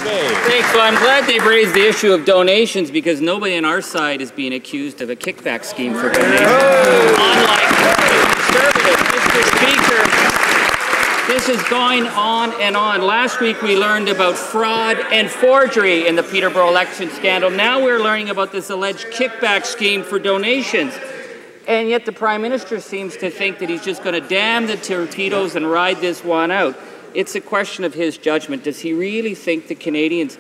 Bay. Thanks. So I'm glad they've raised the issue of donations because nobody on our side is being accused of a kickback scheme for donations. Unlike conservatives, Mr. Speaker, this is going on and on. Last week we learned about fraud and forgery in the Peterborough election scandal. Now we're learning about this alleged kickback scheme for donations. And yet the Prime Minister seems to think that he's just going to dam the torpedoes and ride this one out. It's a question of his judgment. Does he really think the Canadians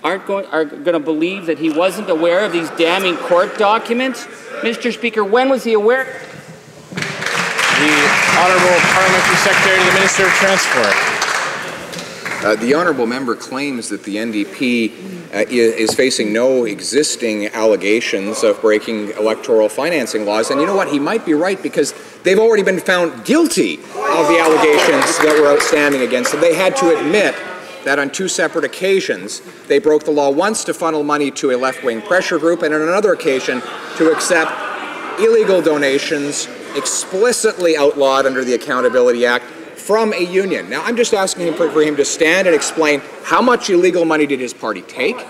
are going to believe that he wasn't aware of these damning court documents? Mr. Speaker, when was he aware? The Honourable Parliamentary Secretary to the Minister of Transport. The honourable member claims that the NDP is facing no existing allegations of breaking electoral financing laws. And you know what? He might be right because they've already been found guilty of the allegations that were outstanding against them. They had to admit that on 2 separate occasions they broke the law, once to funnel money to a left-wing pressure group and on another occasion to accept illegal donations explicitly outlawed under the Accountability Act from a union. Now, I'm just asking him for him to stand and explain how much illegal money did his party take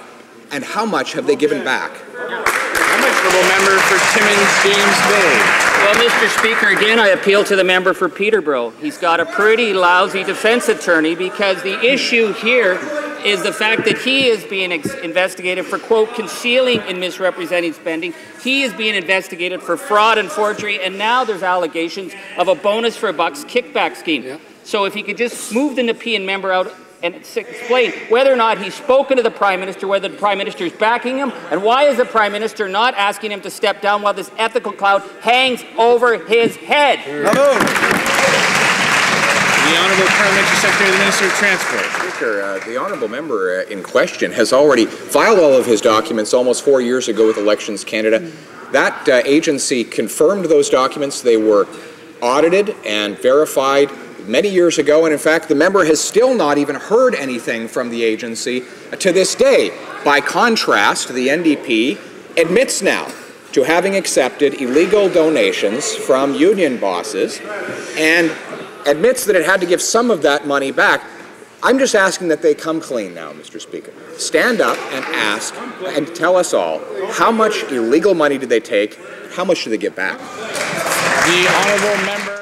and how much have they given back? Honourable member for Timmins, James Bay. Well, Mr. Speaker, again, I appeal to the member for Peterborough. He's got a pretty lousy defense attorney because the issue here is the fact that he is being investigated for, quote, concealing and misrepresenting spending. He is being investigated for fraud and forgery, and now there's allegations of a bonus for bucks kickback scheme. Yeah. So if he could just move the Nepean member out and explain whether or not he's spoken to the Prime Minister, whether the Prime Minister is backing him, and why is the Prime Minister not asking him to step down while this ethical cloud hangs over his head? The Honourable Parliamentary Secretary to the Minister of Transport. Speaker, the honourable member in question has already filed all of his documents almost 4 years ago with Elections Canada. That agency confirmed those documents. They were audited and verified many years ago, and in fact the member has still not even heard anything from the agency to this day. By contrast, the NDP admits now to having accepted illegal donations from union bosses and admits that it had to give some of that money back. I'm just asking that they come clean now, Mr. Speaker. Stand up and ask and tell us all how much illegal money did they take, how much did they give back? The honourable member